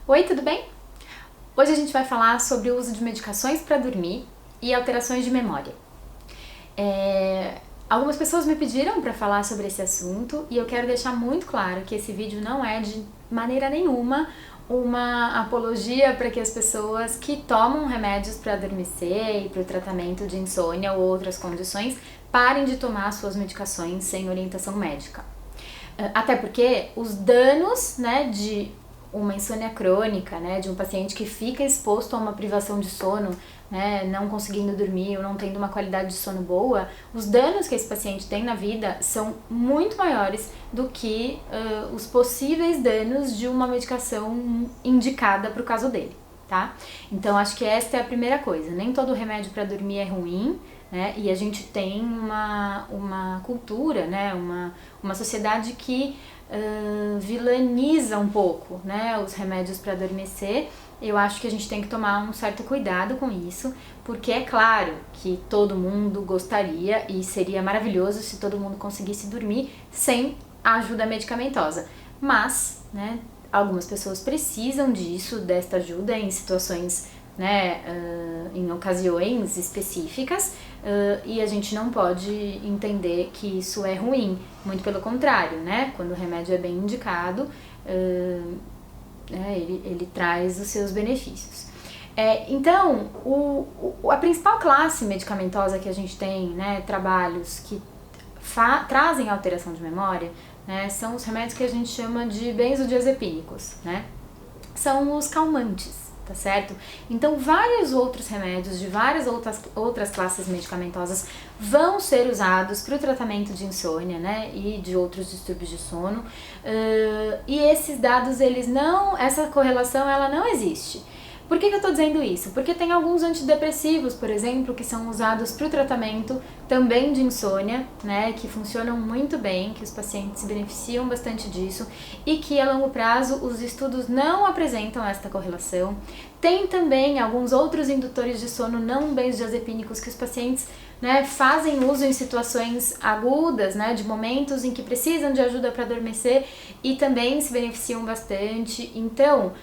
Oi, tudo bem? Hoje a gente vai falar sobre o uso de medicações para dormir e alterações de memória. Algumas pessoas me pediram para falar sobre esse assunto e eu quero deixar muito claro que esse vídeo não é de maneira nenhuma uma apologia para que as pessoas que tomam remédios para adormecer e para o tratamento de insônia ou outras condições parem de tomar suas medicações sem orientação médica. Até porque os danos, de uma insônia crônica, de um paciente que fica exposto a uma privação de sono, não conseguindo dormir ou não tendo uma qualidade de sono boa, os danos que esse paciente tem na vida são muito maiores do que os possíveis danos de uma medicação indicada para o caso dele, tá? Então acho que esta é a primeira coisa, nem todo remédio para dormir é ruim, e a gente tem uma cultura, uma sociedade que vilaniza um pouco, os remédios para adormecer. Eu acho que a gente tem que tomar um certo cuidado com isso, porque é claro que todo mundo gostaria e seria maravilhoso se todo mundo conseguisse dormir sem a ajuda medicamentosa, mas, algumas pessoas precisam desta ajuda em situações, em ocasiões específicas, e a gente não pode entender que isso é ruim, muito pelo contrário, quando o remédio é bem indicado, ele traz os seus benefícios. Então, a principal classe medicamentosa que a gente tem, trabalhos que trazem alteração de memória, são os remédios que a gente chama de benzodiazepínicos, são os calmantes, tá certo? Então, vários outros remédios de várias outras classes medicamentosas vão ser usados para o tratamento de insônia, e de outros distúrbios de sono. E esses dados, essa correlação, ela não existe. Por que eu estou dizendo isso? Porque tem alguns antidepressivos, por exemplo, que são usados para o tratamento também de insônia, que funcionam muito bem, que os pacientes se beneficiam bastante disso e que a longo prazo os estudos não apresentam esta correlação. Tem também alguns outros indutores de sono não benzodiazepínicos que os pacientes fazem uso em situações agudas, de momentos em que precisam de ajuda para adormecer e também se beneficiam bastante. Então,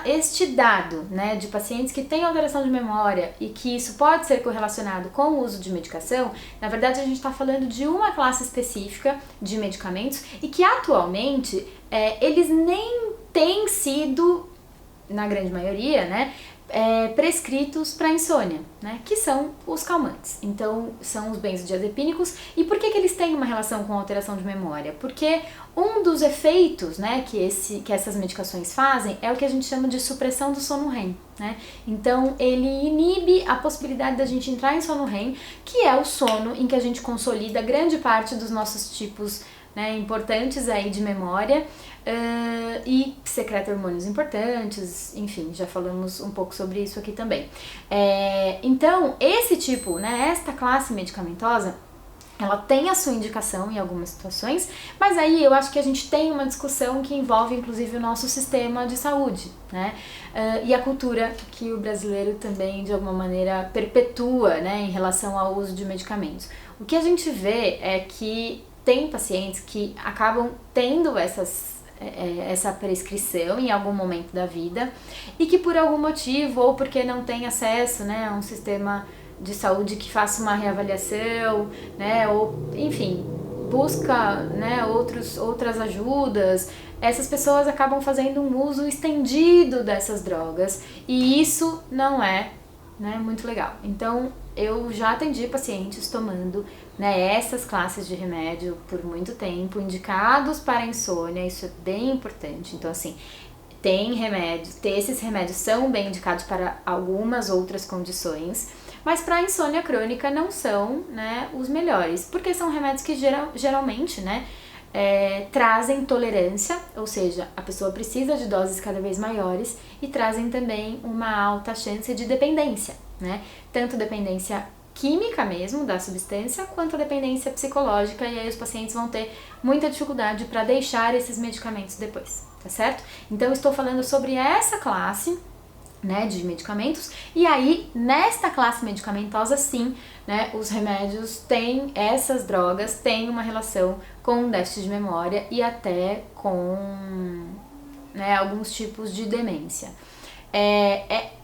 este dado, de pacientes que têm alteração de memória e que isso pode ser correlacionado com o uso de medicação, na verdade a gente está falando de uma classe específica de medicamentos e que atualmente eles nem têm sido, na grande maioria, prescritos para insônia, que são os calmantes. Então, são os benzodiazepínicos. E por que eles têm uma relação com alteração de memória? Porque um dos efeitos, que essas medicações fazem é o que a gente chama de supressão do sono REM, Então, ele inibe a possibilidade da gente entrar em sono REM, que é o sono em que a gente consolida grande parte dos nossos tipos importantes aí de memória, e secreta hormônios importantes, enfim, já falamos um pouco sobre isso aqui também. Então, esse tipo, esta classe medicamentosa, ela tem a sua indicação em algumas situações, mas aí eu acho que a gente tem uma discussão que envolve inclusive o nosso sistema de saúde, e a cultura que o brasileiro também de alguma maneira perpetua, em relação ao uso de medicamentos. O que a gente vê é que tem pacientes que acabam tendo essa prescrição em algum momento da vida e que por algum motivo, ou porque não tem acesso a um sistema de saúde que faça uma reavaliação, ou enfim, busca outras ajudas, essas pessoas acabam fazendo um uso estendido dessas drogas e isso não é muito legal. Então, eu já atendi pacientes tomando essas classes de remédio por muito tempo, indicados para insônia, isso é bem importante. Então, assim, tem remédios, esses remédios são bem indicados para algumas outras condições, mas para insônia crônica não são os melhores, porque são remédios que geralmente trazem tolerância, ou seja, a pessoa precisa de doses cada vez maiores e trazem também uma alta chance de dependência, tanto dependência química mesmo da substância, quanto a dependência psicológica, e aí os pacientes vão ter muita dificuldade para deixar esses medicamentos depois, tá certo? Então, estou falando sobre essa classe de medicamentos, e aí nesta classe medicamentosa sim, os remédios têm, essas drogas têm uma relação com déficit de memória e até com né, alguns tipos de demência.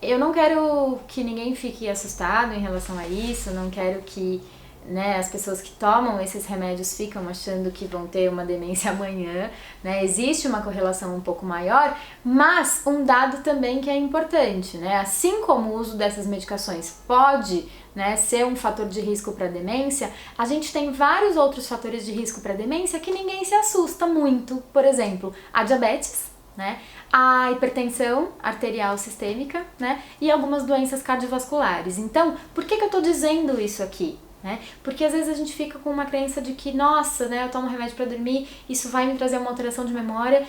Eu não quero que ninguém fique assustado em relação a isso, não quero que, né, as pessoas que tomam esses remédios ficam achando que vão ter uma demência amanhã, né? Existe uma correlação um pouco maior, mas um dado também que é importante, né? Assim como o uso dessas medicações pode, né, ser um fator de risco para demência, a gente tem vários outros fatores de risco para demência que ninguém se assusta muito. Por exemplo, a diabetes, né, a hipertensão arterial sistêmica, né, e algumas doenças cardiovasculares. Então, por que eu tô dizendo isso aqui? Né? Porque às vezes a gente fica com uma crença de que, nossa, né, eu tomo remédio para dormir, isso vai me trazer uma alteração de memória,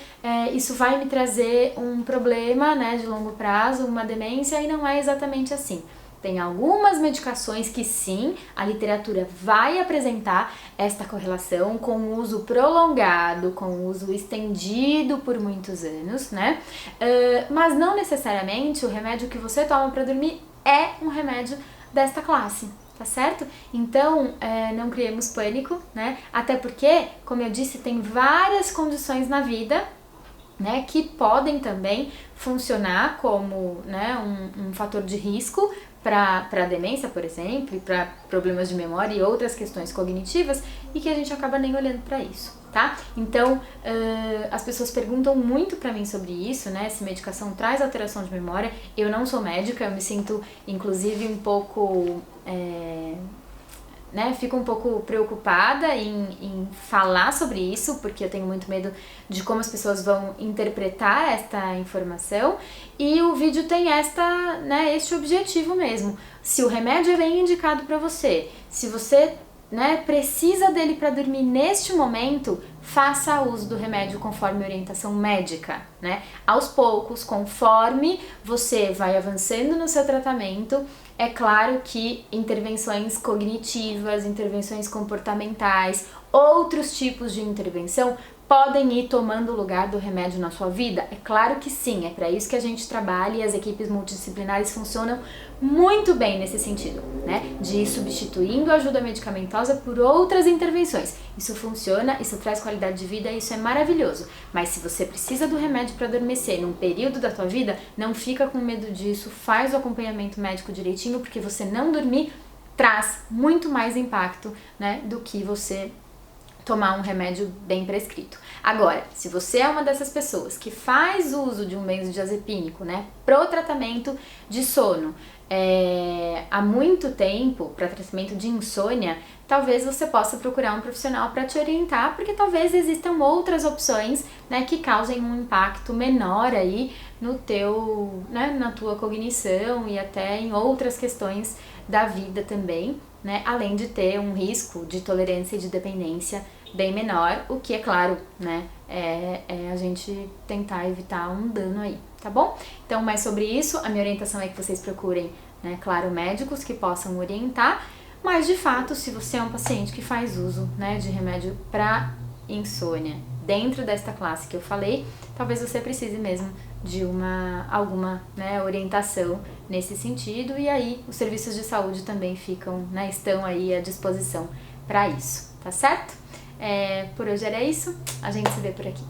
isso vai me trazer um problema, né, de longo prazo, uma demência, e não é exatamente assim. Tem algumas medicações que sim, a literatura vai apresentar esta correlação com o uso prolongado, com o uso estendido por muitos anos, né? Mas não necessariamente o remédio que você toma para dormir é um remédio desta classe. Tá certo? Então, não criemos pânico, né? Até porque, como eu disse, tem várias condições na vida, né, que podem também funcionar como, né, um fator de risco para demência, por exemplo, e para problemas de memória e outras questões cognitivas, e que a gente acaba nem olhando para isso, tá? Então, as pessoas perguntam muito para mim sobre isso, né, se medicação traz alteração de memória. Eu não sou médica, eu me sinto, inclusive, um pouco... né, fico um pouco preocupada em falar sobre isso, porque eu tenho muito medo de como as pessoas vão interpretar esta informação, e o vídeo tem este objetivo mesmo. Se o remédio é bem indicado para você, se você, né, precisa dele para dormir neste momento, faça uso do remédio conforme orientação médica, né? Aos poucos, conforme você vai avançando no seu tratamento, é claro que intervenções cognitivas, intervenções comportamentais, outros tipos de intervenção podem ir tomando o lugar do remédio na sua vida? É claro que sim, é para isso que a gente trabalha, e as equipes multidisciplinares funcionam muito bem nesse sentido, né? De ir substituindo a ajuda medicamentosa por outras intervenções. Isso funciona, isso traz qualidade de vida, isso é maravilhoso. Mas se você precisa do remédio para adormecer num período da tua vida, não fica com medo disso, faz o acompanhamento médico direitinho, porque você não dormir traz muito mais impacto, né, do que você tomar um remédio bem prescrito. Agora, se você é uma dessas pessoas que faz uso de um benzodiazepínico, né, pro tratamento de sono, há muito tempo, para tratamento de insônia, talvez você possa procurar um profissional para te orientar, porque talvez existam outras opções, né, que causem um impacto menor aí no teu, né, na tua cognição e até em outras questões da vida também, né, além de ter um risco de tolerância e de dependência bem menor, o que é claro, né, a gente tentar evitar um dano aí, tá bom? Então, mais sobre isso, a minha orientação é que vocês procurem, né, claro, médicos que possam orientar, mas de fato, se você é um paciente que faz uso, né, de remédio para insônia dentro desta classe que eu falei, talvez você precise mesmo de alguma, né, orientação nesse sentido, e aí os serviços de saúde também ficam, né, estão aí à disposição para isso, tá certo? Por hoje era isso, a gente se vê por aqui.